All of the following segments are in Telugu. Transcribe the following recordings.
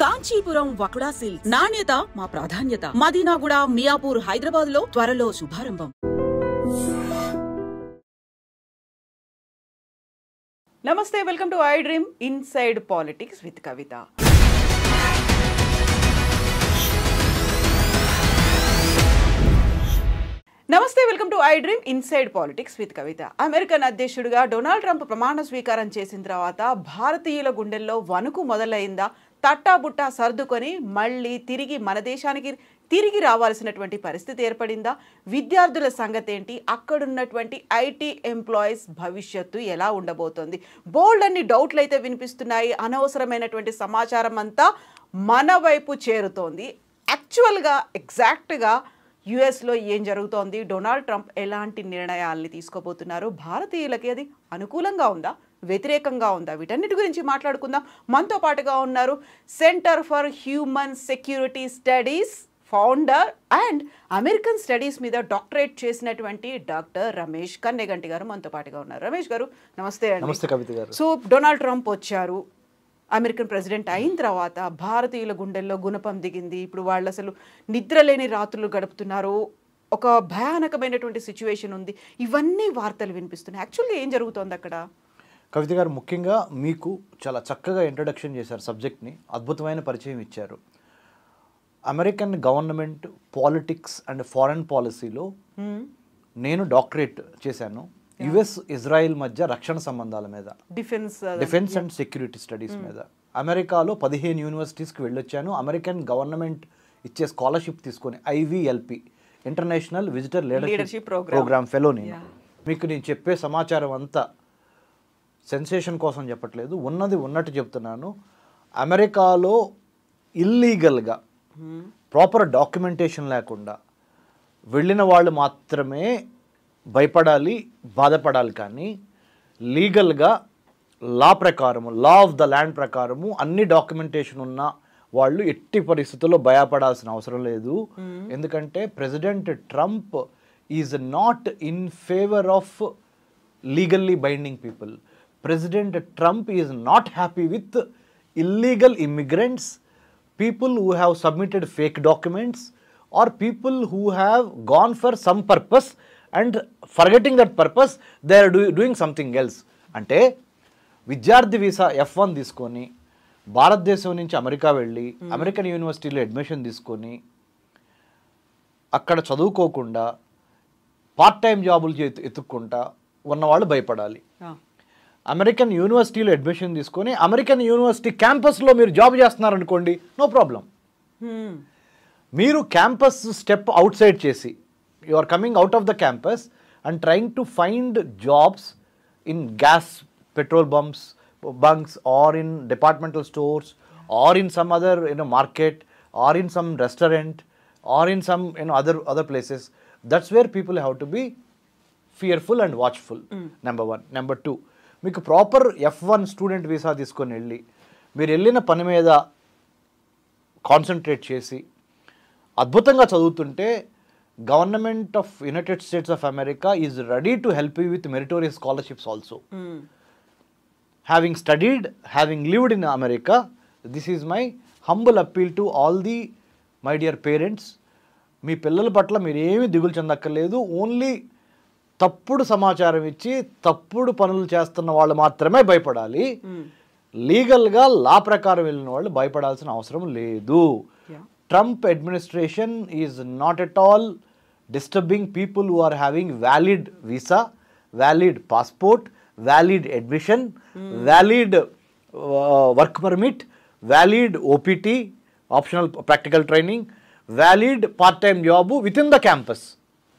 కాంచీపురం వకుడా సిల్క్స్ నాణ్యత మా ప్రాధాన్యత. మదీనాగూడ, మియాపూర్, హైదరాబాద్ లో త్వరలో శుభారంభం. నమస్తే, welcome to I dream inside politics with Kavitha. నమస్తే, welcome to I dream inside politics with Kavitha. American అధ్యక్షుడిగా డొనాల్డ్ ట్రంప్ ప్రమాణ స్వీకారం చేసిన తర్వాత భారతీయుల గుండెల్లో వణుకు మొదలైందా? తట్టాబుట్టా సర్దుకొని మళ్ళీ తిరిగి మన దేశానికి తిరిగి రావాల్సినటువంటి పరిస్థితి ఏర్పడిందా? విద్యార్థుల సంగతి ఏంటి? అక్కడున్నటువంటి ఐటీ ఎంప్లాయీస్ భవిష్యత్తు ఎలా ఉండబోతోంది? బోల్డ్ అన్ని డౌట్లు అయితే వినిపిస్తున్నాయి. అనవసరమైనటువంటి సమాచారం అంతా మన వైపు చేరుతోంది. యాక్చువల్గా ఎగ్జాక్ట్గా యుఎస్లో ఏం జరుగుతోంది? డొనాల్డ్ ట్రంప్ ఎలాంటి నిర్ణయాల్ని తీసుకోబోతున్నారు? భారతీయులకి అది అనుకూలంగా ఉందా, వ్యతిరేకంగా ఉందా? వీటన్నిటి గురించి మాట్లాడుకుందాం. మనతో పాటుగా ఉన్నారు centre for human security studies founder and American studies మీద డాక్టరేట్ చేసినటువంటి డాక్టర్ రమేష్ కన్నెగంటి గారు మనతో పాటుగా ఉన్నారు. రమేష్ గారు నమస్తే అండి. నమస్తే కవిత గారు. సో డొనాల్డ్ ట్రంప్ వచ్చారు, అమెరికన్ ప్రెసిడెంట్ అయిన తర్వాత భారతీయుల గుండెల్లో గుణపం దిగింది. ఇప్పుడు వాళ్ళు అసలు నిద్రలేని రాత్రులు గడుపుతున్నారు. ఒక భయానకమైనటువంటి సిచ్యువేషన్ ఉంది. ఇవన్నీ వార్తలు వినిపిస్తున్నాయి. యాక్చువల్గా ఏం జరుగుతోంది అక్కడ? కవిత గారు, ముఖ్యంగా మీకు చాలా చక్కగా ఇంట్రడక్షన్ చేశారు సబ్జెక్ట్ని. అద్భుతమైన పరిచయం ఇచ్చారు. American government politics and foreign పాలసీలో నేను డాక్టరేట్ చేశాను. యుఎస్ ఇజ్రాయిల్ మధ్య రక్షణ సంబంధాల మీద, డిఫెన్స్ అండ్ సెక్యూరిటీ స్టడీస్ మీద. అమెరికాలో 15 యూనివర్సిటీస్కి వెళ్ళొచ్చాను. అమెరికన్ గవర్నమెంట్ ఇచ్చే స్కాలర్షిప్ తీసుకొని IVLP international visitor leadership programme fellow. మీకు నేను చెప్పే సమాచారం అంతా సెన్సేషన్ కోసం చెప్పట్లేదు, ఉన్నది ఉన్నట్టు చెప్తున్నాను. అమెరికాలో ఇల్లీగల్గా ప్రాపర్ డాక్యుమెంటేషన్ లేకుండా వెళ్ళిన వాళ్ళు మాత్రమే భయపడాలి, బాధపడాలి. కానీ లీగల్గా లా ప్రకారము, లా ఆఫ్ ద ల్యాండ్ ప్రకారము అన్ని డాక్యుమెంటేషన్ ఉన్న వాళ్ళు ఎట్టి పరిస్థితుల్లో భయపడాల్సిన అవసరం లేదు. ఎందుకంటే president Trump is not in favour of legally binding people. President Trump is not happy with illegal immigrants, people who have submitted fake documents, or people who have gone for some purpose and forgetting that purpose they are doing something else. అంటే విద్యార్థి వీసా F1 తీసుకొని భారతదేశం నుంచి అమెరికా వెళ్ళి అమెరికన్ యూనివర్సిటీలో అడ్మిషన్ తీసుకొని అక్కడ చదువుకోకుండా పార్ట్ టైం జాబులు ఎత్తుక్కుంటా ఉన్నవాళ్ళు భయపడాలి. అమెరికన్ యూనివర్సిటీలో అడ్మిషన్ తీసుకొని అమెరికన్ యూనివర్సిటీ క్యాంపస్లో మీరు జాబ్ చేస్తున్నారనుకోండి, నో ప్రాబ్లం. మీరు క్యాంపస్ స్టెప్ అవుట్ సైడ్ చేసి you are coming out of the campus and trying to find jobs in gas petrol bunks or in departmental stores or in some other market or in some restaurant or in some other places. That's where people have to be fearful and watchful. Number 1. Number 2, మీకు ప్రాపర్ F1 స్టూడెంట్ వీసా తీసుకొని వెళ్ళి మీరు వెళ్ళిన పని మీద కాన్సన్ట్రేట్ చేసి అద్భుతంగా చదువుతుంటే government of United States of America is ready to help you with meritorious scholarships also. Having studied, having lived in America, this is my humble appeal to all the my dear parents. మీ పిల్లల పట్ల మీరు ఏమీ దిగులు చెందక్కర్లేదు. ఓన్లీ తప్పుడు సమాచారం ఇచ్చి తప్పుడు పనులు చేస్తున్న వాళ్ళు మాత్రమే భయపడాలి. లీగల్గా లా ప్రకారం వెళ్ళిన వాళ్ళు భయపడాల్సిన అవసరం లేదు. Trump administration is not at all disturbing people who are having valid visa, valid passport, valid admission, valid work permit, valid OPT optional practical training, valid part time job within the campus.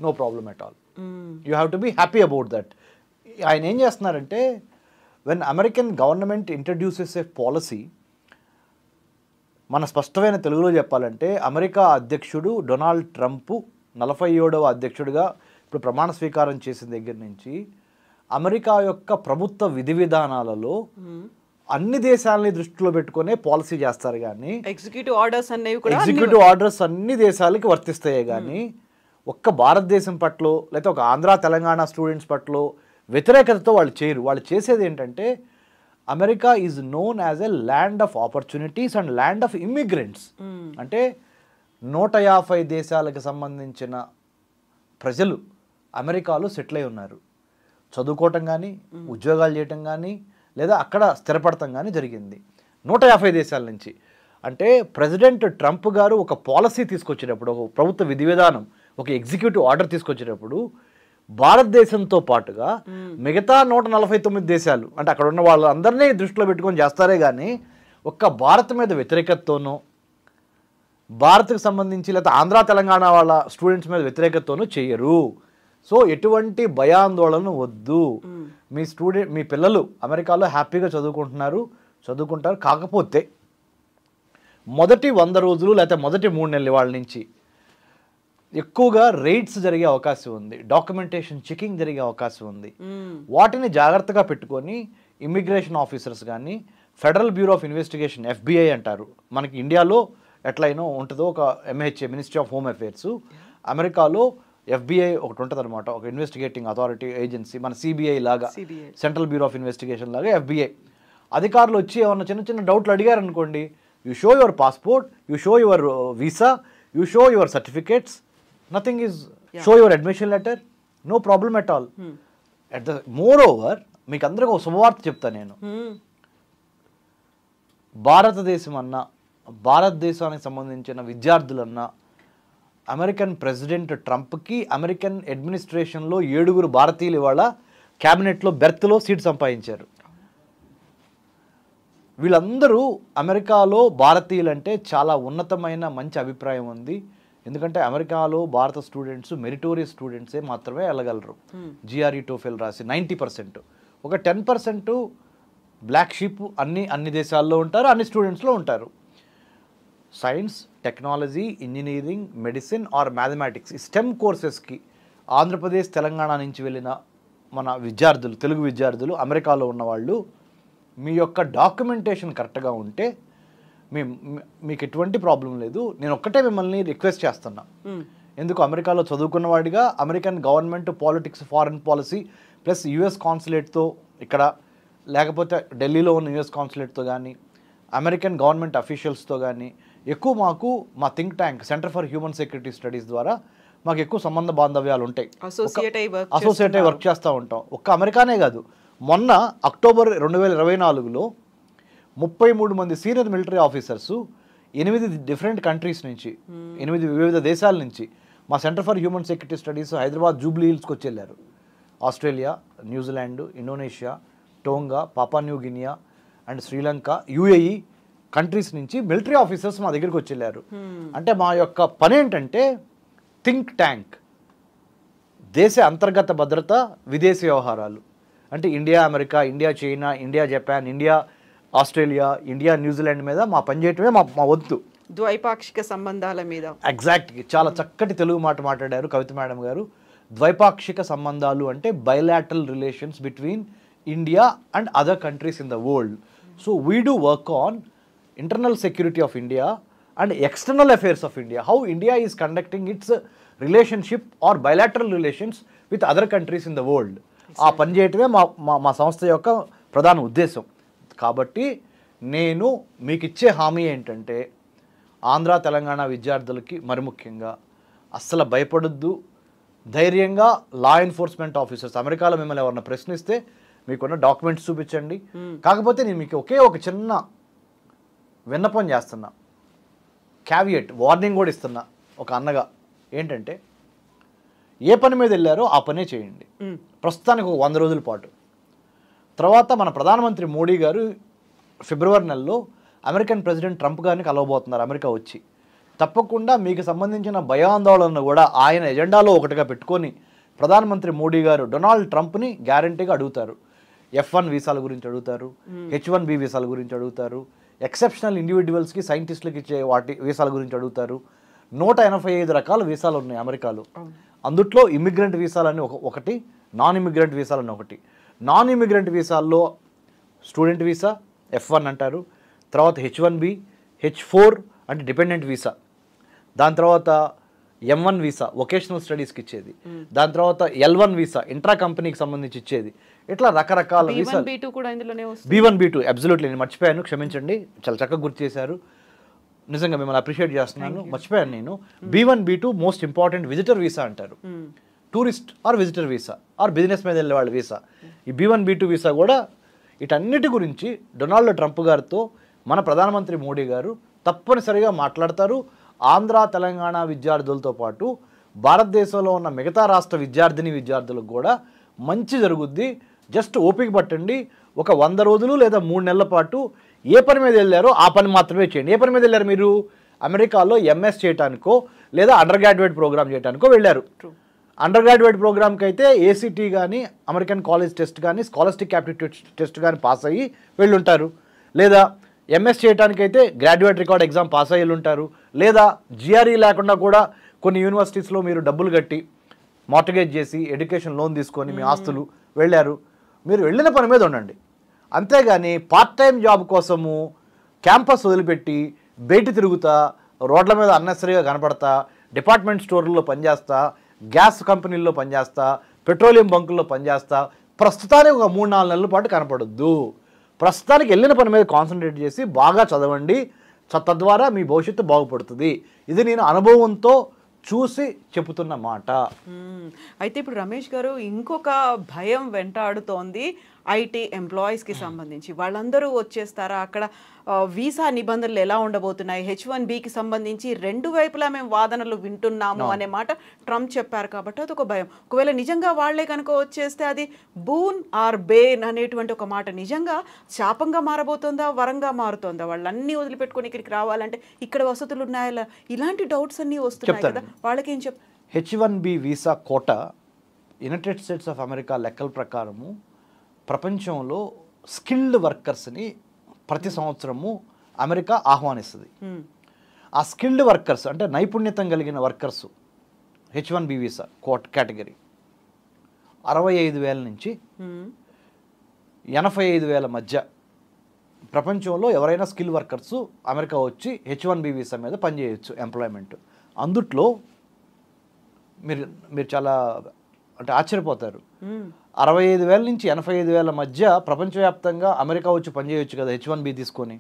No problem at all. You have to be happy about that. ఆయన ఏం చేస్తున్నారంటే, when American government introduces a policy, మన స్పష్టమైన తెలుగులో చెప్పాలంటే అమెరికా అధ్యక్షుడు డొనాల్డ్ ట్రంప్ 47వ అధ్యక్షుడిగా ఇప్పుడు ప్రమాణ స్వీకారం చేసిన దగ్గర నుంచి అమెరికా యొక్క ప్రభుత్వ విధి విధానాలలో అన్ని దేశాలని దృష్టిలో పెట్టుకునే పాలసీ చేస్తారు. కానీ ఎగ్జిక్యూటివ్ ఆర్డర్స్ అన్ని దేశాలకి వర్తిస్తాయి. కానీ ఒక్క భారతదేశం పట్ల లేకపోతే ఒక ఆంధ్ర తెలంగాణ స్టూడెంట్స్ పట్ల వ్యతిరేకతతో వాళ్ళు చేయరు. వాళ్ళు చేసేది ఏంటంటే America is known as a land of opportunities and land of immigrants. అంటే 150 దేశాలకు సంబంధించిన ప్రజలు అమెరికాలో సెటిల్ అయి ఉన్నారు. చదువుకోవటం కానీ, ఉద్యోగాలు చేయటం కానీ, లేదా అక్కడ స్థిరపడటం కానీ జరిగింది 150 దేశాల నుంచి. అంటే ప్రెసిడెంట్ ట్రంప్ గారు ఒక పాలసీ తీసుకొచ్చేటప్పుడు, ఒక ప్రభుత్వ విధి విధానం, ఒక ఎగ్జిక్యూటివ్ ఆర్డర్ తీసుకొచ్చేటప్పుడు భారతదేశంతో పాటుగా మిగతా 149 దేశాలు, అంటే అక్కడ ఉన్న వాళ్ళందరినీ దృష్టిలో పెట్టుకొని చేస్తారే కానీ ఒక్క భారత్ మీద వ్యతిరేకతతోనో, భారత్కు సంబంధించి లేదా ఆంధ్ర తెలంగాణ వాళ్ళ స్టూడెంట్స్ మీద వ్యతిరేకతతోనూ చేయరు. సో ఎటువంటి భయాందోళన వద్దు. మీ పిల్లలు అమెరికాలో హ్యాపీగా చదువుకుంటారు. కాకపోతే మొదటి 100 రోజులు లేకపోతే మొదటి 3 నెలల వాళ్ళ నుంచి ఎక్కువగా రైడ్స్ జరిగే అవకాశం ఉంది, డాక్యుమెంటేషన్ చెకింగ్ జరిగే అవకాశం ఉంది. వాటిని జాగ్రత్తగా పెట్టుకొని ఇమిగ్రేషన్ ఆఫీసర్స్ కానీ, federal bureau of investigation FBI అంటారు, మనకి ఇండియాలో ఎట్లయినా ఉంటుందో ఒక MHA ministry of home affairs, అమెరికాలో FBI ఒకటి ఉంటుంది అనమాట, ఒక ఇన్వెస్టిగేటింగ్ అథారిటీ ఏజెన్సీ, మన CBI లాగా, సెంట్రల్ బ్యూరో ఆఫ్ ఇన్వెస్టిగేషన్ లాగా FBI అధికారులు వచ్చి ఏమన్నా చిన్న డౌట్లు అడిగారు అనుకోండి, you show your passport, you show your visa, you show your certificates, nothing is show your admission letter, no problem at all. More over మీకు అందరికీ ఒక శుభవార్త చెప్తాను నేను. భారతదేశానికి సంబంధించిన విద్యార్థులన్నా, అమెరికన్ ప్రెసిడెంట్ ట్రంప్కి అమెరికన్ అడ్మినిస్ట్రేషన్లో 7 భారతీయులు ఇవాళ క్యాబినెట్లో బెర్త్లో సీట్ సంపాదించారు. వీళ్ళందరూ అమెరికాలో భారతీయులంటే చాలా ఉన్నతమైన మంచి అభిప్రాయం ఉంది. ఎందుకంటే అమెరికాలో భారత స్టూడెంట్స్ మెరిటోరియస్ స్టూడెంట్సే మాత్రమే వెళ్ళగలరు. GRE TOEFL రాసి 90%, ఒక 10% బ్లాక్ షీప్ అన్ని దేశాల్లో ఉంటారు, అన్ని స్టూడెంట్స్లో ఉంటారు. Science, technology, engineering, medicine or mathematics STEM కోర్సెస్కి ఆంధ్రప్రదేశ్, తెలంగాణ నుంచి వెళ్ళిన మన విద్యార్థులు, తెలుగు విద్యార్థులు అమెరికాలో ఉన్నవాళ్ళు, మీ యొక్క డాక్యుమెంటేషన్ కరెక్ట్గా ఉంటే మీకు ఎటువంటి ప్రాబ్లం లేదు. నేను ఒక్కటే మిమ్మల్ని రిక్వెస్ట్ చేస్తున్నా, ఎందుకు అమెరికాలో చదువుకున్న వాడిగా American government politics, foreign policy plus US కాన్సులేట్తో ఇక్కడ, లేకపోతే ఢిల్లీలో ఉన్న US కాన్సులేట్తో కానీ, అమెరికన్ గవర్నమెంట్ అఫీషియల్స్తో కానీ ఎక్కువ మాకు మా think tank centre for human security studies ద్వారా మాకు ఎక్కువ సంబంధ బాంధవ్యాలు ఉంటాయి, అసోసియేట్ అయి వర్క్ చేస్తూ ఉంటాం. ఒక్క అమెరికానే కాదు, మొన్న అక్టోబర్ 2024లో 33 మంది senior military officers 8 different countries నుంచి, 8 వివిధ దేశాల నుంచి మా centre for human security studies Hyderabad Jubilee హిల్స్కి వచ్చి వెళ్ళారు. Australia, New Zealand, Indonesia, Tonga, Papua New Guinea and Sri Lanka, UAE countries నుంచి మిలిటరీ ఆఫీసర్స్ మా దగ్గరికి వచ్చి వెళ్ళారు. అంటే మా యొక్క పని ఏంటంటే థింక్ ట్యాంక్, దేశ అంతర్గత భద్రత, విదేశీ వ్యవహారాలు, అంటే India America, India China, India Japan, India Australia, India New Zealand మీద మా పనిచేయటమే మా వంతు. ద్వైపాక్షిక సంబంధాల మీద ఎగ్జాక్ట్గా చాలా చక్కటి తెలుగు మాట మాట్లాడారు కవిత మేడం గారు. ద్వైపాక్షిక సంబంధాలు అంటే bilateral relations between India and other countries in the world. So we do work on internal security of India and external affairs of India, how India is conducting its relationship or bilateral relations with other countries in the world. ఆ పని చేయటమే మా సంస్థ యొక్క ప్రధాన ఉద్దేశం. కాబట్టి నేను మీకు ఇచ్చే హామీ ఏంటంటే, ఆంధ్ర తెలంగాణ విద్యార్థులకి మరి ముఖ్యంగా అస్సలు భయపడొద్దు, ధైర్యంగా లా ఎన్ఫోర్స్మెంట్ ఆఫీసర్స్ అమెరికాలో మిమ్మల్ని ఎవరన్నా ప్రశ్నిస్తే మీకున్న డాక్యుమెంట్స్ చూపించండి. కాకపోతే నేను మీకు ఒక చిన్న విన్నపం చేస్తున్నా, క్యావియట్ వార్నింగ్ కూడా ఇస్తున్నా ఒక అన్నగా, ఏంటంటే ఏ పని మీద వెళ్ళారో ఆ పనే చేయండి ప్రస్తుతానికి ఒక 100 రోజుల పాటు. తర్వాత మన ప్రధానమంత్రి మోడీ గారు ఫిబ్రవరి నెలలో అమెరికన్ ప్రెసిడెంట్ ట్రంప్ గారిని కలవబోతున్నారు అమెరికా వచ్చి. తప్పకుండా మీకు సంబంధించిన భయాందోళనను కూడా ఆయన ఎజెండాలో ఒకటిగా పెట్టుకొని ప్రధానమంత్రి మోడీ గారు డొనాల్డ్ ట్రంప్ని గ్యారంటీగా అడుగుతారు. F1 వీసాల గురించి అడుగుతారు, H1B వీసాల గురించి అడుగుతారు, ఎక్సెప్షనల్ ఇండివిజువల్స్కి సైంటిస్టులకి ఇచ్చే వాటి వీసాల గురించి అడుగుతారు. 185 రకాల వీసాలు ఉన్నాయి అమెరికాలో. అందుట్లో ఇమిగ్రెంట్ వీసాలని ఒకటి, నాన్ ఇమిగ్రెంట్ వీసాలని ఒకటి. నాన్ ఇమిగ్రెంట్ వీసాల్లో స్టూడెంట్ వీసా F1 అంటారు, తర్వాత H1B, H4 అంటే డిపెండెంట్ వీసా, దాని తర్వాత M1 వీసా వొకేషనల్ స్టడీస్కి ఇచ్చేది, దాని తర్వాత L1 వీసా ఇంట్రా కంపెనీకి సంబంధించి ఇచ్చేది. ఇట్లా రకరకాల వీసాలు. B1 B2 అబ్సల్యూట్లీ, నేను మర్చిపోయాను, క్షమించండి, చాలా చక్కగా గుర్తు చేశారు, నిజంగా మిమ్మల్ని అప్రిషియేట్ చేస్తున్నాను, మర్చిపోయాను నేను. B1 B2 most important visitor visa అంటారు, tourist or visitor visa or business మీద వెళ్ళే వాళ్ళ వీసా. ఈ B1 B2 వీసా కూడా వీటన్నిటి గురించి డొనాల్డ్ ట్రంప్ గారితో మన ప్రధానమంత్రి మోడీ గారు తప్పనిసరిగా మాట్లాడతారు. ఆంధ్ర తెలంగాణ విద్యార్థులతో పాటు భారతదేశంలో ఉన్న మిగతా రాష్ట్ర విద్యార్థులకు కూడా మంచి జరుగుద్ది. జస్ట్ ఓపిక పట్టండి, ఒక 100 రోజులు లేదా 3 నెలల పాటు ఏ పని మీద వెళ్ళారో ఆ పని మాత్రమే చేయండి. ఏ పని మీద వెళ్ళారు మీరు? అమెరికాలో MS చేయడానికో లేదా అండర్ గ్రాడ్యుయేట్ ప్రోగ్రామ్ చేయడానికో వెళ్ళారు. అండర్ గ్రాడ్యుయేట్ ప్రోగ్రామ్కి అయితే ACT కానీ అమెరికన్ కాలేజ్ టెస్ట్ కానీ స్కాలర్స్టిక్ యాప్టిట్యూడ్ టెస్ట్ కానీ పాస్ అయ్యి వెళ్ళుంటారు. లేదా MS చేయడానికైతే గ్రాడ్యుయేట్ రికార్డ్ ఎగ్జామ్ పాస్ అయ్యి ఉంటారు. లేదా GRE లేకుండా కూడా కొన్ని యూనివర్సిటీస్లో మీరు డబ్బులు కట్టి మార్టగేజ్ చేసి ఎడ్యుకేషన్ లోన్ తీసుకొని మీ ఆస్తులు వెళ్ళారు. మీరు వెళ్ళిన పని మీద ఉండండి, అంతేగాని పార్ట్ టైం జాబ్ కోసము క్యాంపస్ వదిలిపెట్టి బయట తిరుగుతా, రోడ్ల మీద అన్నెసరీగా కనపడతా, డిపార్ట్మెంట్ స్టోర్లలో పనిచేస్తా, గ్యాస్ కంపెనీల్లో పనిచేస్తా, పెట్రోలియం బంకుల్లో పనిచేస్తా ప్రస్తుతానికి ఒక 3-4 నెలల పాటు కనపడొద్దు. ప్రస్తుతానికి వెళ్ళిన పని మీద కాన్సన్ట్రేట్ చేసి బాగా చదవండి, తద్వారా మీ భవిష్యత్తు బాగుపడుతుంది. ఇది నేను అనుభవంతో చూసి చెబుతున్న మాట. అయితే ఇప్పుడు రమేష్ గారు, ఇంకొక భయం వెంటాడుతోంది ఐటీ ఎంప్లాయీస్కి సంబంధించి. వాళ్ళందరూ వచ్చేస్తారా? అక్కడ వీసా నిబంధనలు ఎలా ఉండబోతున్నాయి? H1Bకి సంబంధించి 2 వైపులా మేము వాదనలు వింటున్నాము అనే మాట ట్రంప్ చెప్పారు కాబట్టి అదొక భయం. ఒకవేళ నిజంగా వాళ్లే కనుక వచ్చేస్తే అది బూన్ ఆర్ బేన్ అనేటువంటి ఒక మాట నిజంగా శాపంగా మారబోతుందా, వరంగా మారుతుందా? వాళ్ళన్నీ వదిలిపెట్టుకొని ఇక్కడికి రావాలంటే ఇక్కడ వసతులు ఉన్నాయా? ఇలాంటి డౌట్స్ అన్నీ వస్తున్నాయి కదా, వాళ్ళకి ఏం H1B visa quota United States of America లెక్కల ప్రకారము ప్రపంచంలో స్కిల్డ్ వర్కర్స్ని ప్రతి సంవత్సరము అమెరికా ఆహ్వానిస్తుంది. ఆ స్కిల్డ్ వర్కర్స్ అంటే నైపుణ్యతం కలిగిన వర్కర్స్ H1B వీసా కేటగిరీ 65,000 నుంచి 85,000 మధ్య ప్రపంచంలో ఎవరైనా స్కిల్ వర్కర్స్ అమెరికా వచ్చి H1B వీసా మీద పనిచేయచ్చు ఎంప్లాయ్మెంట్. అందుట్లో మీరు చాలా అంటే ఆశ్చర్యపోతారు, 65,000 నుంచి 85,000 మధ్య ప్రపంచవ్యాప్తంగా అమెరికా వచ్చి పనిచేయచ్చు కదా H1B తీసుకొని.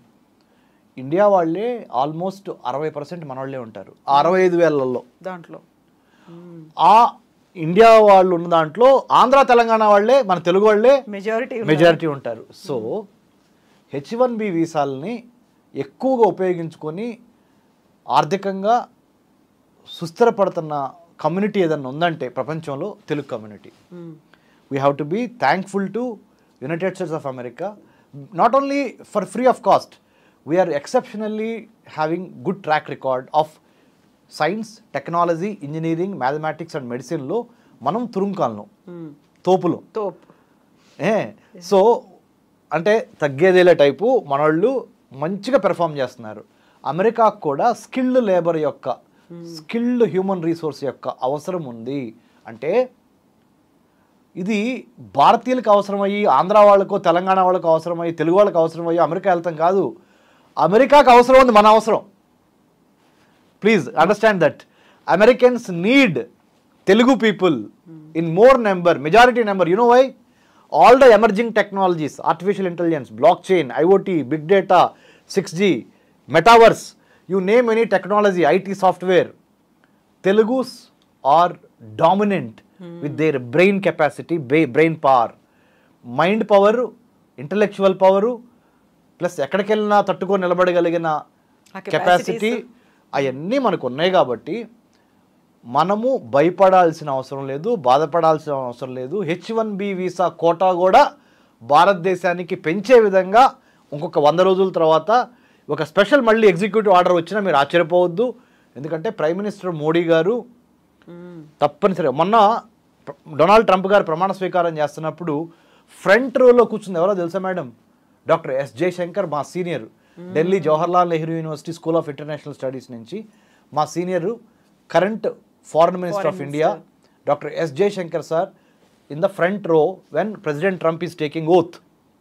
ఇండియా వాళ్ళే ఆల్మోస్ట్ 60% మన వాళ్ళే ఉంటారు ఆ 65,000లో. దాంట్లో ఆ ఇండియా వాళ్ళు ఉన్న దాంట్లో ఆంధ్ర తెలంగాణ వాళ్ళే, మన తెలుగు వాళ్ళే మెజారిటీ ఉంటారు. సో H1B వీసాలని ఎక్కువగా ఉపయోగించుకొని ఆర్థికంగా సుస్థిరపడుతున్న కమ్యూనిటీ ఏదన్నా ఉందంటే ప్రపంచంలో Telugu community. We have to be thankful to United States of America, not only for free of cost, we are exceptionally having good track record of science, technology, engineering, mathematics and మెడిసిన్లో మనం తురుంకాలను తోపు. సో అంటే తగ్గేదేలే టైపు మనోళ్ళు మంచిగా పెర్ఫామ్ చేస్తున్నారు. అమెరికాకు కూడా స్కిల్డ్ లేబర్ యొక్క, స్కిల్డ్ హ్యూమన్ రిసోర్స్ యొక్క అవసరం ఉంది. అంటే ఇది భారతీయులకు అవసరమయ్యి, ఆంధ్ర వాళ్ళకో తెలంగాణ వాళ్ళకు అవసరమయ్యి, తెలుగు వాళ్ళకి అవసరమయ్యి అమెరికా వెళ్తాం కాదు, అమెరికాకు అవసరం ఉంది మన అవసరం. Please understand that Americans need Telugu people in more number, majority number. You know why? All the emerging technologies, artificial intelligence, blockchain, IoT, big data, 6G, metaverse, you name any technology, IT software, Telugus are dominant with their brain capacity, brain power, mind power, intellectual power, plus ఎక్కడికెళ్ళినా తట్టుకొని నిలబడగలిగిన కెపాసిటీ అవన్నీ మనకు ఉన్నాయి. కాబట్టి మనము భయపడాల్సిన అవసరం లేదు, బాధపడాల్సిన అవసరం లేదు. H1B వీసా కోటా కూడా భారతదేశానికి పెంచే విధంగా ఇంకొక 100 రోజుల తర్వాత ఒక స్పెషల్ మళ్ళీ ఎగ్జిక్యూటివ్ ఆర్డర్ వచ్చినా మీరు ఆశ్చర్యపోవద్దు. ఎందుకంటే ప్రైమ్ మినిస్టర్ మోడీ గారు తప్పనిసరిగా మొన్న డొనాల్డ్ ట్రంప్ గారు ప్రమాణ స్వీకారం చేస్తున్నప్పుడు ఫ్రంట్ రోలో కూర్చుంది ఎవరో తెలుసా మేడం? Doctor S. జయశంకర్, మా senior, Delhi Jawaharlal Nehru university school of international studies నుంచి మా senior current Foreign Minister of India, Dr. S. Jaishankar sir, in the front row when President Trump is taking oath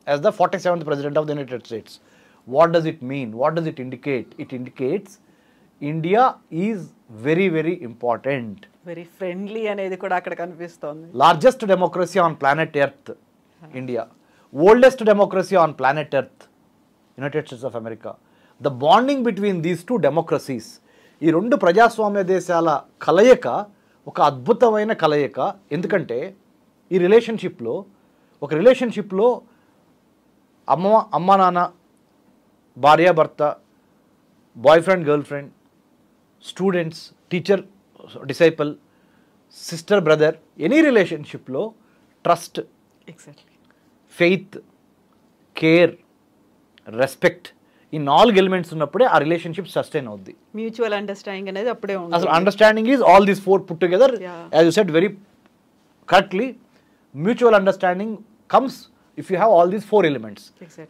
as the 47th President of the United States. What does it mean? What does it indicate? It indicates India is very very important. Very friendly అనేది కూడా అక్కడ కనిపిస్తోంది. Largest democracy on planet earth India, oldest democracy on planet earth United States of America. The bonding between these two democracies, ఈ రెండు ప్రజాస్వామ్య దేశాల కలయిక ఒక అద్భుతమైన కలయిక. ఎందుకంటే ఈ రిలేషన్షిప్లో అమ్మ నాన్న, భార్యాభర్త, boyfriend girlfriend, students, teacher disciple, sister brother, any రిలేషన్షిప్లో trust, exactly, faith, care, respect, ఈ 4 ఎలిమెంట్స్ ఉన్నప్పుడే ఆ రిలేషన్షిప్ సస్టైన్ అవుద్ది. మ్యూచువల్ అండర్స్టాండింగ్ అనేది అప్పుడే ఉంది. అసలు understanding is all these 4 put together. As you said very correctly, mutual understanding comes if you have all these 4 elements.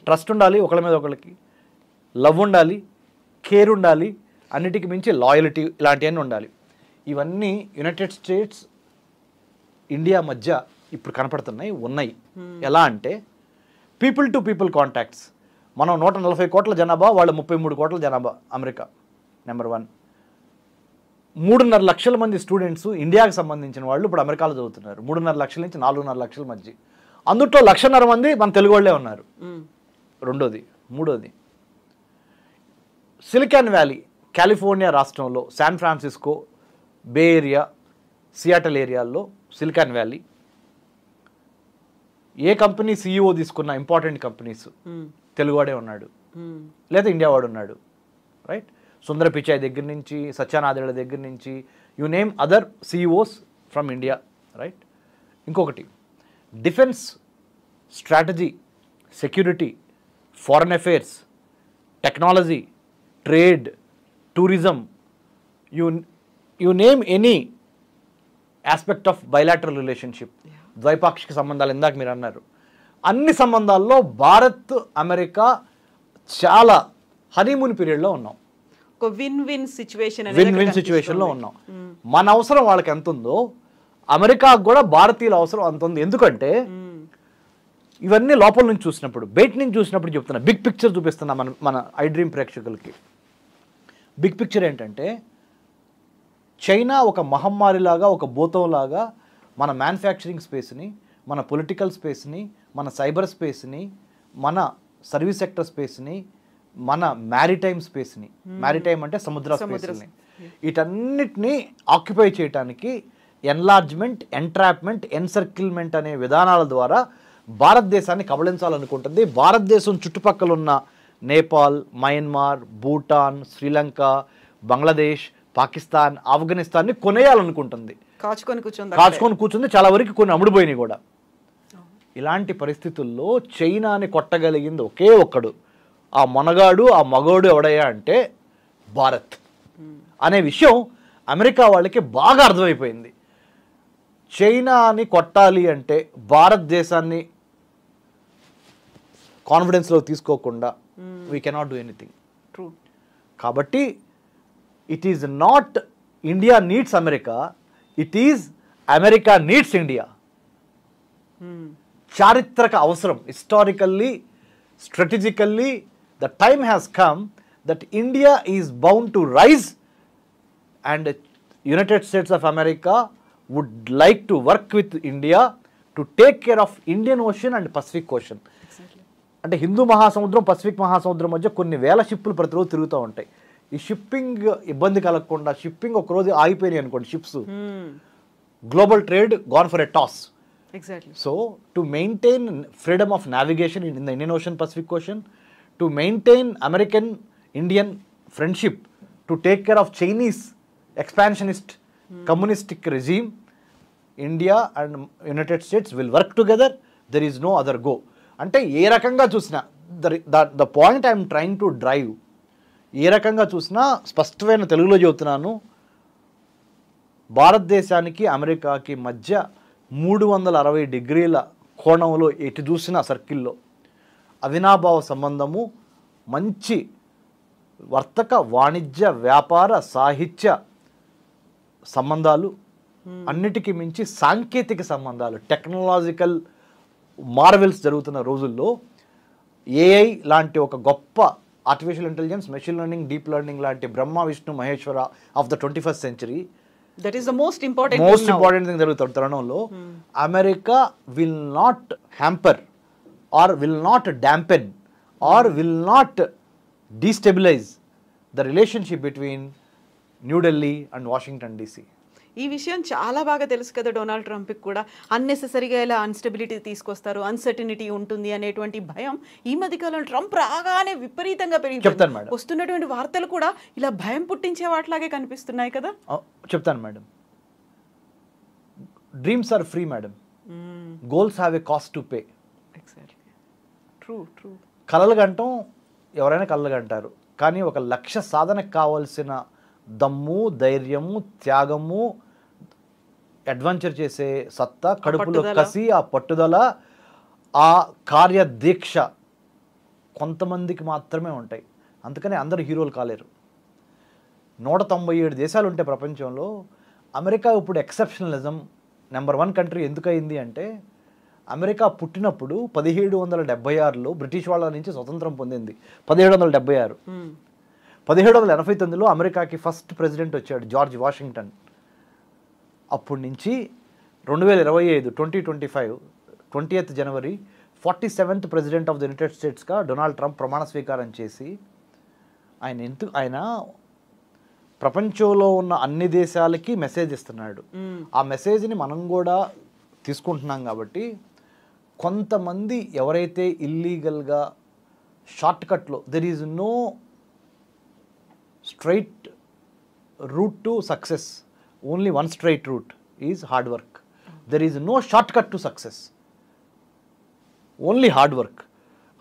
Trust ఉండాలి ఒకళ్ళ మీద ఒకళ్ళకి, లవ్ ఉండాలి, కేర్ ఉండాలి, అన్నిటికీ మించి లాయల్టీ, ఇలాంటివన్నీ ఉండాలి. ఇవన్నీ యునైటెడ్ స్టేట్స్ ఇండియా మధ్య ఇప్పుడు కనపడుతున్నాయి, ఉన్నాయి. ఎలా అంటే పీపుల్ టు పీపుల్ కాంటాక్ట్స్. మనం 140 కోట్ల జనాభా, వాళ్ళు 33 కోట్ల జనాభా. America number 1. 3.5 లక్షల మంది స్టూడెంట్స్ ఇండియాకి సంబంధించిన వాళ్ళు ఇప్పుడు అమెరికాలో చదువుతున్నారు. 3.5 లక్షల నుంచి 4.5 లక్షల మధ్య. అందులో 1.5 మంది మన తెలుగు వాళ్ళే ఉన్నారు. రెండోది. మూడోది, సిలికాన్ వ్యాలీ, కాలిఫోర్నియా రాష్ట్రంలో శాన్ ఫ్రాన్సిస్కో, బే ఏరియా, సియాటల్ ఏరియాల్లో సిలికాన్ వ్యాలీ. ఏ కంపెనీ CEO తీసుకున్న ఇంపార్టెంట్ కంపెనీస్ తెలుగువాడే ఉన్నాడు, లేదా ఇండియా వాడు ఉన్నాడు. రైట్? సుందర పిచాయ్ దగ్గర నుంచి, సత్యానాదేళ్ల దగ్గర నుంచి, you name other CEOs from India. Right? ఇంకొకటి, defence, strategy, security, foreign affairs, technology, trade, tourism, you name any aspect of bilateral relationship, ద్వైపాక్షిక సంబంధాలు ఇందాక మీరు అన్నారు, అన్ని సంబంధాల్లో భారత్ అమెరికా చాలా హనీమూన్ పీరియడ్లో ఉన్నాం. ఒక విన్ విన్ సిచ్యువేషన్లో ఉన్నాం. మన అవసరం వాళ్ళకి ఎంత ఉందో అమెరికాకు కూడా భారతీయుల అవసరం అంత ఉంది. ఎందుకంటే ఇవన్నీ లోపల నుంచి చూసినప్పుడు, బయట నుంచి చూసినప్పుడు చెప్తున్నా, బిగ్ పిక్చర్ చూపిస్తున్నా మన ఐ డ్రీమ్ ప్రేక్షకులకి. బిగ్ పిక్చర్ ఏంటంటే, చైనా ఒక మహమ్మారిలాగా, ఒక భూతంలాగా మన మ్యానుఫ్యాక్చరింగ్ స్పేస్ని, మన పొలిటికల్ స్పేస్ని, మన సైబర్ స్పేస్ని, మన సర్వీస్ సెక్టర్ స్పేస్ని, మన మ్యారిటైమ్ స్పేస్ని, మ్యారిటైమ్ అంటే సముద్ర స్పేస్ని, వీటన్నిటిని ఆక్యుపై చేయడానికి ఎన్లార్జ్మెంట్, ఎంట్రాప్మెంట్, ఎన్సర్కిల్మెంట్ అనే విధానాల ద్వారా భారతదేశాన్ని కబళించాలనుకుంటుంది. భారతదేశం చుట్టుపక్కల ఉన్న నేపాల్, మయన్మార్, భూటాన్, శ్రీలంక, బంగ్లాదేశ్, పాకిస్తాన్, ఆఫ్ఘనిస్తాన్ని కొనేయాలనుకుంటుంది. కాచుకొని కూర్చుంది. చాలా వరకు కొన్ని అమ్ముడుపోయినాయి కూడా. ఇలాంటి పరిస్థితుల్లో చైనాని కొట్టగలిగింది ఒకే ఒక్కడు, ఆ మొనగాడు, ఆ మగోడు ఎవడయ్యా అంటే భారత్ అనే విషయం అమెరికా వాళ్ళకి బాగా అర్థమైపోయింది. చైనాని కొట్టాలి అంటే భారతదేశాన్ని కాన్ఫిడెన్స్లో తీసుకోకుండా వీ కెనాట్ డూ ఎనీథింగ్. కాబట్టి it is not India needs America, it is America needs India. చారిత్రక అవసరం, historically, strategically the time has come that India is bound to rise and United States of America would like to work with India to take care of Indian Ocean and Pacific Ocean. అంటే హిందూ మహాసముద్రం, పసిఫిక్ మహాసముద్రం మధ్య కొన్ని వేల షిప్పులు ప్రతిరోజు తిరుగుతూ ఉంటాయి. ఈ షిప్పింగ్ ఇబ్బంది కలగకుండా, షిప్పింగ్ ఒక రోజు ఆగిపోయినాయి అనుకోండి ships, global trade gone for a toss. So to maintain freedom of navigation in the Indian ocean, Pacific ocean, to maintain American Indian friendship, to take care of Chinese expansionist communistic regime, India and United States will work together. There is no other go. అంటే ఏ రకంగా చూసినా the point I'm trying to drive, ఏ రకంగా చూసినా స్పష్టమైన తెలుగులో చెబుతున్నాను, భారతదేశానికి అమెరికాకి మధ్య 360 డిగ్రీల కోణంలో ఎటు చూసిన సర్కిల్లో అవినాభావ సంబంధము, మంచి వర్తక, వాణిజ్య, వ్యాపార, సాహిత్య సంబంధాలు, అన్నిటికీ మించి సాంకేతిక సంబంధాలు, టెక్నాలజికల్ మార్వెల్స్ జరుగుతున్న రోజుల్లో ఏఐ లాంటి ఒక గొప్ప artificial intelligence, machine learning, deep learning లాంటి Brahma Vishnu Maheshwara of the 21st century, that is the most important thing జరుగుతుంది తరుణంలో, America will not hamper or will not dampen or will not destabilise the relationship between New Delhi and Washington DC. ఈ విషయం చాలా బాగా తెలుసు కదా డొనాల్డ్ ట్రంప్కి కూడా. అన్నెసెసరీగా ఇలా అన్స్టెబిలిటీ తీసుకొస్తారు, అన్సర్టనిటీ ఉంటుంది అనేటువంటి భయం ఈ మధ్యకాలంలో ట్రంప్ రాగానే విపరీతంగా చెప్తాను మేడం. వస్తున్నటువంటి వార్తలు కూడా ఇలా భయం పుట్టించే వాటిలాగే కనిపిస్తున్నాయి కదా. చెప్తాను madam. Dreams are free madam, goals have a cost to pay. True. కలలు గంటం ఎవరైనా కలలు గంటారు, కానీ ఒక లక్ష్య సాధనకు కావాల్సిన దమ్ము, ధైర్యము, త్యాగము, అడ్వెంచర్ చేసే సత్తా, కడుపులో కసి, ఆ పట్టుదల, ఆ కార్యదీక్ష కొంతమందికి మాత్రమే ఉంటాయి. అందుకని అందరూ హీరోలు కాలేరు. 197 దేశాలు ఉంటాయి ప్రపంచంలో. అమెరికా ఇప్పుడు ఎక్సెప్షనలిజం నెంబర్ 1 కంట్రీ ఎందుకయింది అంటే, అమెరికా పుట్టినప్పుడు 1776లో బ్రిటిష్ వాళ్ళ నుంచి స్వతంత్రం పొందింది. 1776. 1789లో అమెరికాకి ఫస్ట్ ప్రెసిడెంట్ వచ్చాడు, జార్జ్ వాషింగ్టన్. అప్పటి నుంచి 2025 2025 20th January 47th president of the United స్టేట్స్గా డొనాల్డ్ ట్రంప్ ప్రమాణ స్వీకారం చేసి ఆయన ప్రపంచంలో ఉన్న అన్ని దేశాలకి మెసేజ్ ఇస్తున్నాడు. ఆ మెసేజ్ని మనం కూడా తీసుకుంటున్నాం. కాబట్టి కొంతమంది ఎవరైతే ఇల్లీగల్గా షార్ట్కట్లో, there is no straight route to success, only one straight route is hard work. There is no shortcut to success, only hard work.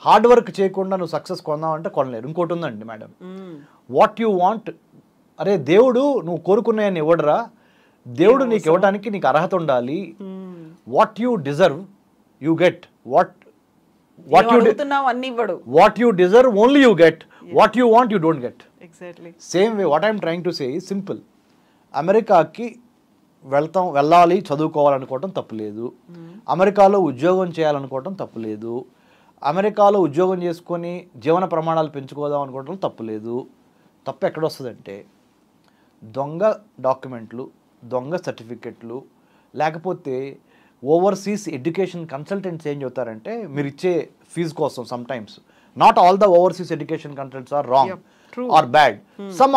Hard work చేయకుండా నువ్వు సక్సెస్ కొందామంటే కొనలేరు. ఇంకోటి ఉందండి మేడం, వాట్ యు వాంట్, అరే దేవుడు నువ్వు కోరుకున్నాయని ఇవ్వడరా, దేవుడు నీకు ఇవ్వడానికి నీకు అర్హత ఉండాలి. What you deserve you get, what you deserve only you get, what you want you don't get. Same way what I'm trying to say is simple. అమెరికాకి వెళ్ళాలి, చదువుకోవాలనుకోవటం తప్పులేదు. అమెరికాలో ఉద్యోగం చేయాలనుకోవటం తప్పులేదు. అమెరికాలో ఉద్యోగం చేసుకొని జీవన ప్రమాణాలు పెంచుకోదాం అనుకోవటం తప్పులేదు. తప్పు ఎక్కడొస్తుందంటే, దొంగ డాక్యుమెంట్లు, దొంగ సర్టిఫికెట్లు, లేకపోతే ఓవర్సీస్ ఎడ్యుకేషన్ కన్సల్టెంట్స్ ఏం చెప్తారంటే, మీరు ఇచ్చే ఫీజు కోసం sometimes, not all the overseas education consultants are wrong or bad. Some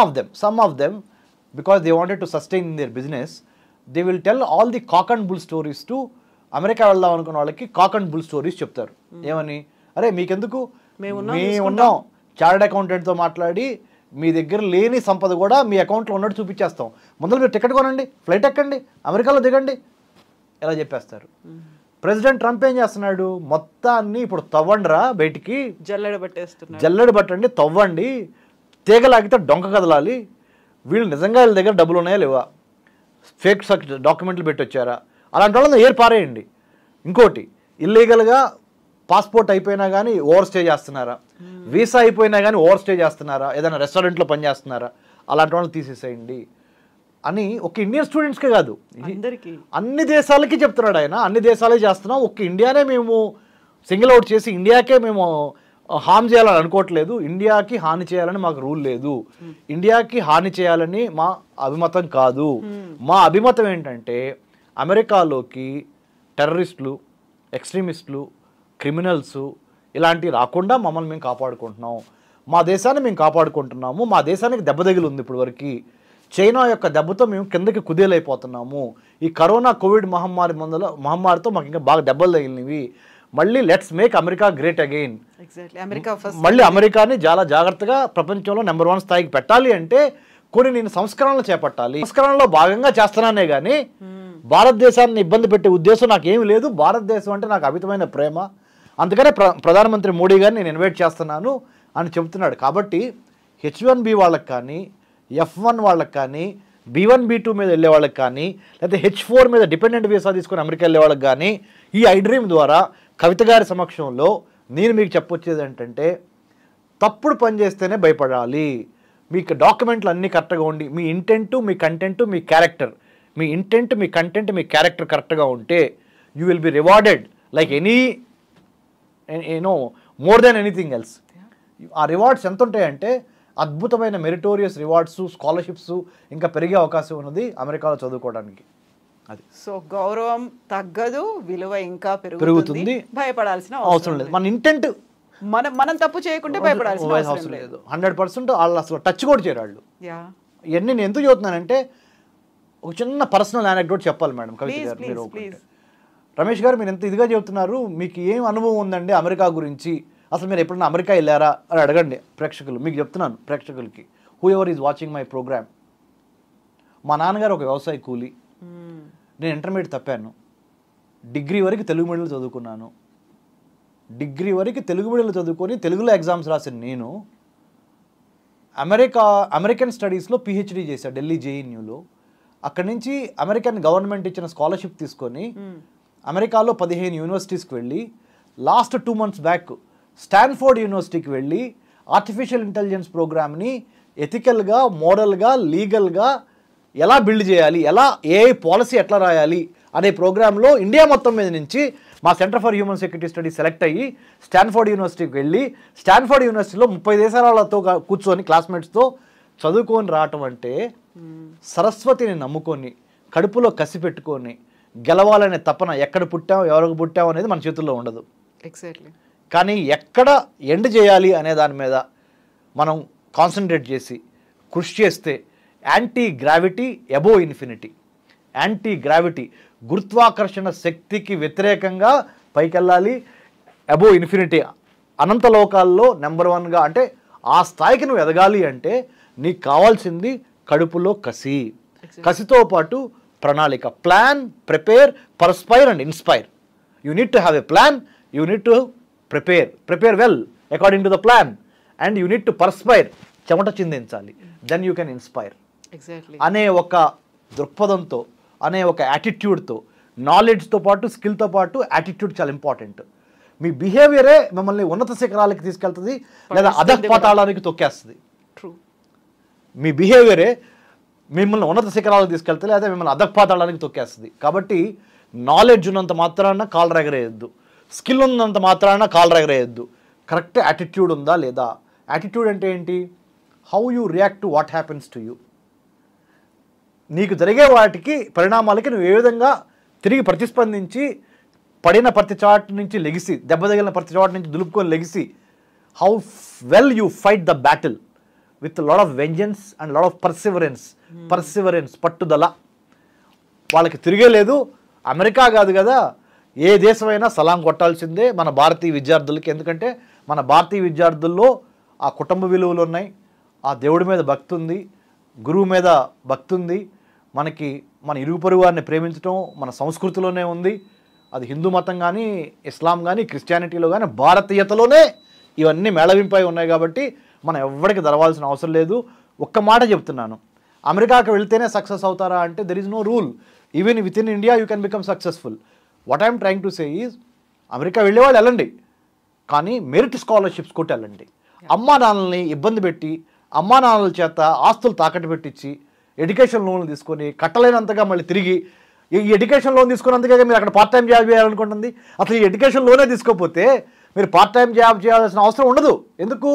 of them, because they wanted to sustain their business, they will tell all the cock and bull stories to America వెళ్దాం అనుకున్న వాళ్ళకి. కాక్ అండ్ బుల్ స్టోరీస్ చెప్తారు. ఏమని, అరే మీకెందుకు, ఉన్నాం, చార్టెడ్ అకౌంటెంట్తో మాట్లాడి మీ దగ్గర లేని సంపద కూడా మీ అకౌంట్లో ఉన్నట్టు చూపించేస్తాం, ముందర మీరు టికెట్ కొనండి, ఫ్లైట్ ఎక్కండి, అమెరికాలో దిగండి, ఇలా చెప్పేస్తారు. ప్రెసిడెంట్ ట్రంప్ ఏం చేస్తున్నాడు, మొత్తాన్ని ఇప్పుడు తవ్వండిరా, బయటికి జల్లెడ పట్టండి, తవ్వండి, తీగలాగితే డొంక కదలాలి, వీళ్ళు నిజంగా వీళ్ళ దగ్గర డబ్బులు ఉన్నాయా లేవా, ఫేక్ డాక్యుమెంట్లు పెట్టి వచ్చారా, అలాంటి వాళ్ళని ఏర్ పారేయండి. ఇంకోటి, ఇల్లీగల్గా పాస్పోర్ట్ అయిపోయినా కానీ ఓవర్ స్టే చేస్తున్నారా, వీసా అయిపోయినా కానీ ఓవర్ స్టే చేస్తున్నారా, ఏదైనా రెస్టారెంట్లో పనిచేస్తున్నారా, అలాంటి వాళ్ళని తీసేసేయండి అని ఒక ఇండియన్ స్టూడెంట్స్కే కాదు, అన్ని దేశాలకి చెప్తున్నాడు ఆయన. అన్ని దేశాలే చేస్తున్నాం, ఒక్క ఇండియానే మేము సింగిల్ అవుట్ చేసి ఇండియాకే మేము హామ్ చేయాలని అనుకోవట్లేదు, ఇండియాకి హాని చేయాలని మాకు రూల్ లేదు, ఇండియాకి హాని చేయాలని మా అభిమతం కాదు. మా అభిమతం ఏంటంటే, అమెరికాలోకి టెర్రరిస్టులు, ఎక్స్ట్రీమిస్టులు, క్రిమినల్స్ ఇలాంటివి రాకుండా మమ్మల్ని మేము కాపాడుకుంటున్నాం, మా దేశాన్ని మేము కాపాడుకుంటున్నాము, మా దేశానికి దెబ్బ తగిలి ఉంది ఇప్పటి వరకు, చైనా యొక్క దెబ్బతో మేము కిందకి కుదేలైపోతున్నాము, ఈ కరోనా కోవిడ్ మహమ్మారితో మాకు ఇంకా బాగా దెబ్బలు తగిలినవి, మళ్ళీ let's make America great again. మళ్ళీ అమెరికాని చాలా జాగ్రత్తగా ప్రపంచంలో నెంబర్ 1 స్థాయికి పెట్టాలి అంటే కొన్ని నేను సంస్కరణలు చేపట్టాలి. సంస్కరణలో భాగంగా చేస్తున్నానే కానీ భారతదేశాన్ని ఇబ్బంది పెట్టే ఉద్దేశం నాకేమీ లేదు. భారతదేశం అంటే నాకు అమితమైన ప్రేమ, అందుకనే ప్రధానమంత్రి మోడీ గారిని నేను ఇన్వైట్ చేస్తున్నాను అని చెబుతున్నాడు. కాబట్టి H1B వాళ్ళకి కానీ, F1 వాళ్ళకి కానీ, B1 B2 మీద వెళ్ళే వాళ్ళకి కానీ, లేకపోతే H4 మీద డిపెండెంట్ వీసా తీసుకొని అమెరికా వెళ్ళే వాళ్ళకి కానీ ఈ ఐ డ్రీమ్ ద్వారా కవిత గారి సమక్షంలో నేను మీకు చెప్పొచ్చేది ఏంటంటే, తప్పుడు పని చేస్తేనే భయపడాలి. మీకు డాక్యుమెంట్లు అన్నీ కరెక్ట్గా ఉండి, మీ ఇంటెంట్, మీ కంటెంట్, మీ క్యారెక్టర్, మీ ఇంటెంట్, మీ కంటెంట్, మీ క్యారెక్టర్ కరెక్ట్గా ఉంటే you will be rewarded like any more than anything else. ఆ రివార్డ్స్ ఎంత ఉంటాయంటే అద్భుతమైన మెరిటోరియస్ రివార్డ్స్, స్కాలర్షిప్స్ ఇంకా పెరిగే అవకాశం ఉన్నది అమెరికాలో చదువుకోవడానికి. అది సో గౌరవం తగ్గదు, విలువ ఇంకా పెరుగుతుంది, భయపడాల్సిన అవసరం లేదు. మన ఇంటెంట్ మనం తప్పు చేయకుంటే భయపడాల్సిన అవసరం లేదు. 100% వాళ్ళు అసలు టచ్ కూడా చేయరు వాళ్ళు. ఇవన్నీ నేను ఎందుకు చెబుతున్నానంటే ఒక చిన్న పర్సనల్ యానెక్డోట్ చెప్పాలి మేడం కవిత గారు. మీరు రమేష్ గారు మీరు ఎంత ఇదిగా చెబుతున్నారు, మీకు ఏం అనుభవం ఉందండి అమెరికా గురించి, అసలు మీరు ఎప్పుడైనా అమెరికా వెళ్ళారా అని అడగండి ప్రేక్షకులు. మీకు చెప్తున్నాను ప్రేక్షకులకి, whoever is watching my programme. మా నాన్నగారు ఒక వ్యవసాయ కూలి, నేను ఇంటర్మీడియట్ తప్పాను, డిగ్రీ వరకు తెలుగు మీడియంలో చదువుకున్నాను. డిగ్రీ వరకు తెలుగు మీడియంలో చదువుకొని తెలుగులో ఎగ్జామ్స్ రాసిన నేను అమెరికన్ స్టడీస్లో పిహెచ్డీ చేశాను ఢిల్లీ జేఎన్యూలో. అక్కడి నుంచి అమెరికన్ గవర్నమెంట్ ఇచ్చిన స్కాలర్షిప్ తీసుకొని అమెరికాలో 15 యూనివర్సిటీస్కి వెళ్ళి లాస్ట్ 2 months బ్యాక్ స్టాన్ఫోర్డ్ యూనివర్సిటీకి వెళ్ళి ఆర్టిఫిషియల్ ఇంటెలిజెన్స్ ప్రోగ్రామ్ని ఎథికల్గా, మోరల్గా, లీగల్గా ఎలా బిల్డ్ చేయాలి, ఎలా ఏఐ పాలసీ ఎట్లా రాయాలి అనే ప్రోగ్రాంలో ఇండియా మొత్తం మీద నుంచి మా centre for human security studies select అయ్యి స్టాన్ఫోర్డ్ యూనివర్సిటీకి వెళ్ళి స్టాన్ఫోర్డ్ యూనివర్సిటీలో 30 దేశాలతో కూర్చొని క్లాస్మేట్స్తో చదువుకొని రావటం అంటే సరస్వతిని నమ్ముకొని కడుపులో కసి పెట్టుకొని గెలవాలనే తపన, ఎక్కడ పుట్టాం ఎవరికి పుట్టాం అనేది మన చేతుల్లో ఉండదు. ఎగ్జాక్ట్లీ. కానీ ఎక్కడ ఎండ్ చేయాలి అనే దాని మీద మనం కాన్సన్ట్రేట్ చేసి కృషి చేస్తే anti gravity above infinity, anti gravity గురుత్వాకర్షణ శక్తికి వ్యతిరేకంగా పైకెళ్ళాలి, అబోవ్ ఇన్ఫినిటీ అనంత లోకాల్లో నెంబర్ 1గా. అంటే ఆ స్థాయికి నువ్వు ఎదగాలి అంటే నీకు కావాల్సింది కడుపులో కసి, కసితో పాటు ప్రణాళిక. Plan, prepare, perspire and inspire. You need to have a plan, you need to prepare well according to the plan, and you need to perspire, చెమట చిందించాలి, దెన్ యూ కెన్ ఇన్స్పైర్ అనే ఒక దృక్పథంతో, అనే ఒక యాటిట్యూడ్తో, నాలెడ్జ్తో పాటు స్కిల్తో పాటు యాటిట్యూడ్ చాలా ఇంపార్టెంట్. మీ బిహేవియరే మిమ్మల్ని ఉన్నత శిఖరాలకి తీసుకెళ్తుంది లేదా అధఃపాతాళానికి తొక్కేస్తుంది. మీ బిహేవియరే మిమ్మల్ని ఉన్నత శిఖరాలకు తీసుకెళ్తే లేదా మిమ్మల్ని అధఃపాతాళానికి తొక్కేస్తుంది. కాబట్టి నాలెడ్జ్ ఉన్నంత మాత్రాన కాళ్ళు ఎగరేయద్దు, స్కిల్ ఉన్నంత మాత్రాన కాళ్ళు ఎగరేయద్దు. కరెక్ట్ యాటిట్యూడ్ ఉందా లేదా? యాటిట్యూడ్ అంటే ఏంటి? How you react to what happens to you. నీకు జరిగే వాటికి పరిణామాలకి నువ్వు ఏ విధంగా తిరిగి ప్రతిస్పందించి పడిన ప్రతి చాటు నుంచి లెగిసి, దెబ్బ తగిలిన ప్రతి చాటు నుంచి దులుపుకొని లెగిసి, how well you fight the battle with lot of vengeance and lot of Perseverance, పట్టుదల. వాళ్ళకి తిరిగే లేదు. అమెరికా కాదు కదా, ఏ దేశమైనా సలాం కొట్టాల్సిందే మన భారతీయ విద్యార్థులకి. ఎందుకంటే మన భారతీయ విద్యార్థుల్లో ఆ కుటుంబ విలువలు ఉన్నాయి, ఆ దేవుడి మీద భక్తి ఉంది, గురువు మీద భక్తి ఉంది, మనకి మన ఇరుగు పొరుగు వారిని ప్రేమించడం మన సంస్కృతిలోనే ఉంది. అది హిందూ మతం కానీ, ఇస్లాం కానీ, క్రిస్టియానిటీలో కానీ, భారతీయతలోనే ఇవన్నీ మేళవింపై ఉన్నాయి. కాబట్టి మనం ఎవ్వడికి దరవాల్సిన అవసరం లేదు. ఒక్క మాట చెప్తున్నాను, అమెరికాకి వెళ్తేనే సక్సెస్ అవుతారా అంటే there is no rule. Even within India you can become successful. What I'm trying to say is, America వెళ్ళేవాళ్ళు వెళ్ళండి, కానీ మెరిట్ స్కాలర్షిప్స్ కొట్టి వెళ్ళండి. అమ్మా నాన్నల్ని ఇబ్బంది పెట్టి, అమ్మా నాన్నల చేత ఆస్తులు తాకట్టు పెట్టించి ఎడ్యుకేషన్ లోన్లు తీసుకొని కట్టలేనంతగా మళ్ళీ తిరిగి ఈ ఎడ్యుకేషన్ లోన్ తీసుకున్నందుకే మీరు అక్కడ పార్ట్ టైం జాబ్ చేయాలనుకుంటుంది. అసలు ఈ ఎడ్యుకేషన్ లోనే తీసుకోకపోతే మీరు పార్ట్ టైం జాబ్ చేయాల్సిన అవసరం ఉండదు. ఎందుకు?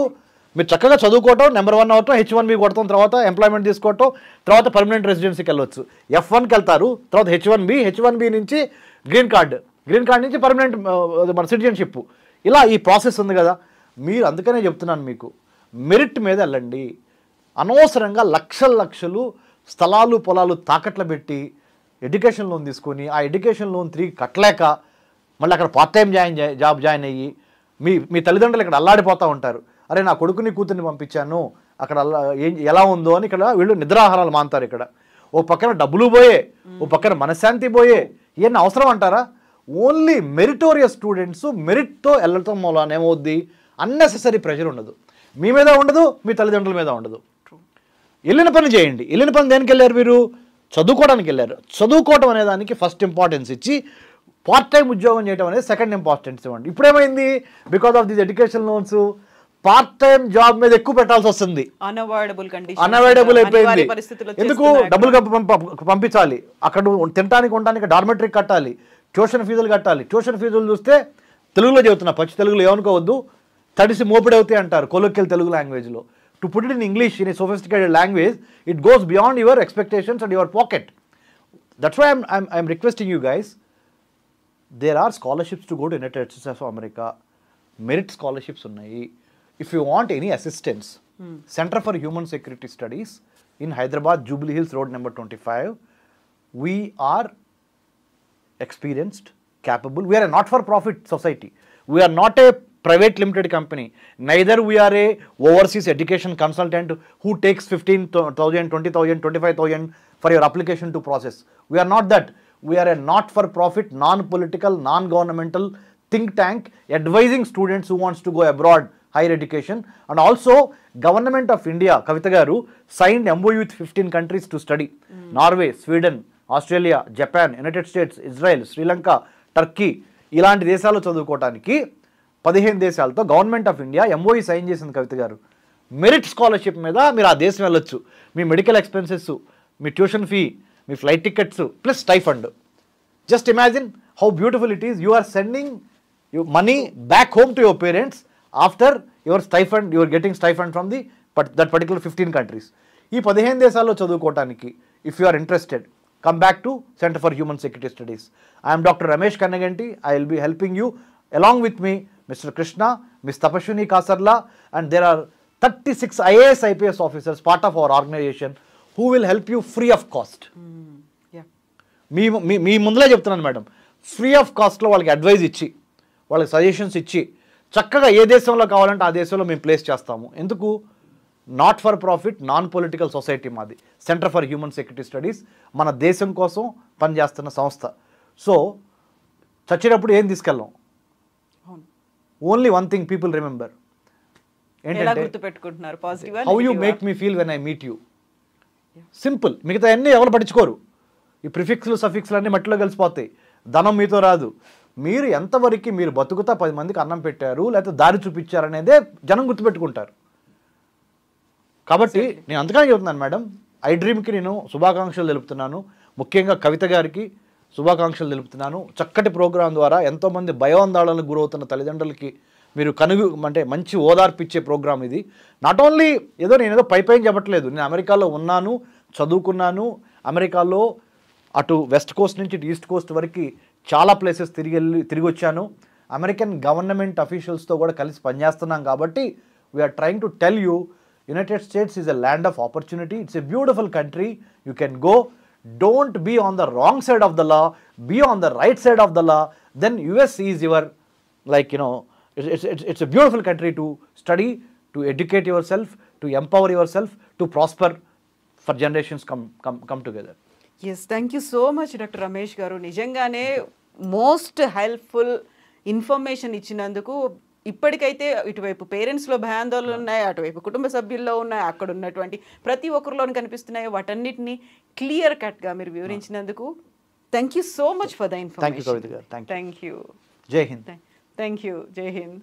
మీరు చక్కగా చదువుకోవటం, నెంబర్ 1 అవటం, H1B కొడతాం, తర్వాత ఎంప్లాయ్మెంట్ తీసుకోవటం, తర్వాత పర్మనెంట్ రెసిడెన్సీకి వెళ్ళొచ్చు. F1కి వెళ్తారు, తర్వాత H1B నుంచి గ్రీన్ కార్డ్ నుంచి పర్మనెంట్ మన సిటిజన్షిప్. ఇలా ఈ ప్రాసెస్ ఉంది కదా. మీరు అందుకనే చెప్తున్నాను మీకు, మెరిట్ మీద వెళ్ళండి. అనవసరంగా లక్షలు స్థలాలు పొలాలు తాకట్లు పెట్టి ఎడ్యుకేషన్ లోన్ తీసుకొని ఆ ఎడ్యుకేషన్ లోన్ తిరిగి కట్టలేక మళ్ళీ అక్కడ పార్ట్ టైం జాబ్ జాయిన్ అయ్యి మీ తల్లిదండ్రులు ఇక్కడ అల్లాడిపోతూ ఉంటారు. అరే నా కొడుకుని కూతుర్ని పంపించాను, అక్కడ ఎలా ఉందో అని ఇక్కడ వీళ్ళు నిద్రాహారాలు మాంతారు. ఇక్కడ ఓ పక్కన డబ్బులు పోయే, ఓ పక్కన మనశ్శాంతి పోయే. ఇవన్నీ అవసరం అంటారా? ఓన్లీ మెరిటోరియస్ స్టూడెంట్స్ మెరిట్తో వెళ్ళటం మూలన ఏమవుద్ది, అన్నెసెసరీ ప్రెషర్ ఉండదు, మీ మీద ఉండదు, మీ తల్లిదండ్రుల మీద ఉండదు. వెళ్ళిన పని చేయండి. వెళ్ళిన పని దేనికి వెళ్ళారు? మీరు చదువుకోవడానికి వెళ్ళారు. చదువుకోవడం అనే దానికి ఫస్ట్ ఇంపార్టెన్స్ ఇచ్చి పార్ట్ టైం ఉద్యోగం చేయడం అనేది సెకండ్ ఇంపార్టెన్స్ ఇవ్వండి. ఇప్పుడేమైంది, because of these education loans part time job మీద ఎక్కువ పెట్టాల్సి వస్తుంది. అన్అవాయిడబుల్ అయిపోయింది. ఎందుకు? డబ్బులు పంపించాలి, అక్కడ తినడానికి ఉండడానికి డార్మెటరీ కట్టాలి, ట్యూషన్ ఫీజులు కట్టాలి. ట్యూషన్ ఫీజులు చూస్తే తెలుగులో చెబుతున్నా, పచ్చి తెలుగులో ఏమనుకోవద్దు, తడిసి మోపిడవుతాయి అంటారు కొలోక్యల్ తెలుగు లాంగ్వేజ్లో. To put it in English in a sophisticated language, it goes beyond your expectations and your pocket. That's why I'm requesting you guys, there are scholarships to go to United States of America. Merit scholarships ఉన్నాయి. If you want any assistance, centre for human security studies in Hyderabad, Jubilee Hills Road number 25. We are experienced, capable. We are a not-for-profit society. We are not a private limited company. Neither we are a overseas education consultant who takes 15,000, 20,000, 25,000 for your application to process. We are not that. We are a not-for-profit, non-political, non-governmental think tank advising students who wants to go abroad, higher education. And also Government of India, Kavita garu, signed MOU with 15 countries to study. Norway, Sweden, Australia, Japan, United States, Israel, Sri Lanka, Turkey, ఇలాంటి దేశాల్లో చదువుకోవడానికి 15 దేశాలతో government of India MOU sign చేసింది కవిత గారు. మెరిట్ స్కాలర్షిప్ మీద మీరు ఆ దేశం వెళ్ళొచ్చు. మీ మెడికల్ ఎక్స్పెన్సెస్, మీ ట్యూషన్ ఫీ, మీ flight tickets plus stipend. Just imagine how beautiful it is. You are sending money back home to your parents after your stipend, you are getting stipend from that particular 15 countries. ఈ 15 దేశాల్లో చదువుకోవడానికి if you are interested, come back to Center for Human Security Studies. I am Dr. Ramesh Kannaganti. I will be helping you. Along with me, Mr. Krishna, Ms. Tapashwini Kasarla, and there are 36 IAS IPS officers part of our organization who will help you free of cost. మీ ముందులే చెప్తున్నాను మేడం, ఫ్రీ ఆఫ్ కాస్ట్లో వాళ్ళకి అడ్వైజ్ ఇచ్చి, వాళ్ళకి సజెషన్స్ ఇచ్చి, చక్కగా ఏ దేశంలో కావాలంటే ఆ దేశంలో మేము ప్లేస్ చేస్తాము. ఎందుకు? Not for profit, non political society మాది. Centre for human security studies మన దేశం కోసం పనిచేస్తున్న సంస్థ. సో చచ్చేటప్పుడు ఏం తీసుకెళ్ళాం? Only one thing people remember. ఏంటంటే how you make me feel when I meet you. Simple. మిగతా అన్నీ ఎవరు పట్టించుకోరు. ఈ ప్రిఫిక్స్లు సఫిక్స్లు అన్నీ మట్టిలో కలిసిపోతాయి. ధనం మీతో రాదు. మీరు ఎంతవరకు మీరు బతుకుతా 10 మందికి అన్నం పెట్టారు లేకపోతే దారి చూపించారు అనేదే జనం గుర్తుపెట్టుకుంటారు. కాబట్టి నేను అందుకనే చెబుతున్నాను మేడం, ఐ డ్రీమ్కి నేను శుభాకాంక్షలు తెలుపుతున్నాను. ముఖ్యంగా కవిత గారికి శుభాకాంక్షలు తెలుపుతున్నాను. చక్కటి ప్రోగ్రాం ద్వారా ఎంతోమంది భయోందాళనకు గురవుతున్న తల్లిదండ్రులకి మీరు అంటే మంచి ఓదార్పిచ్చే ప్రోగ్రాం ఇది. నాట్ ఓన్లీ నేను పైన చెప్పట్లేదు. నేను అమెరికాలో ఉన్నాను, చదువుకున్నాను. అమెరికాలో అటు వెస్ట్ కోస్ట్ నుంచి ఇటు ఈస్ట్ కోస్ట్ వరకు చాలా ప్లేసెస్ తిరిగి వచ్చాను. అమెరికన్ గవర్నమెంట్ అఫీషియల్స్తో కూడా కలిసి పనిచేస్తున్నాం. కాబట్టి we are trying to tell you, United States is a land of opportunity. It's a beautiful country. You can go. Don't be on the wrong side of the law, be on the right side of the law. Then US is your it's a beautiful country to study, to educate yourself, to empower yourself, to prosper for generations come together. Yes, thank you so much Dr. Ramesh garu. నిజంగానే మోస్ట్ హెల్ప్ఫుల్ ఇన్ఫర్మేషన్ ఇచ్చినందుకు. ఇప్పటికైతే ఇటువైపు పేరెంట్స్లో భయాందోళనలు ఉన్నాయి, అటువైపు కుటుంబ సభ్యుల్లో ఉన్నాయి, అక్కడ ఉన్నటువంటి ప్రతి ఒక్కరిలోనూ కనిపిస్తున్నాయి. వాటన్నిటిని క్లియర్ కట్గా మీరు వివరించినందుకు thank you so much for the information. Thank you. Thank you. Jai Hind. Thank you. Jai Hind.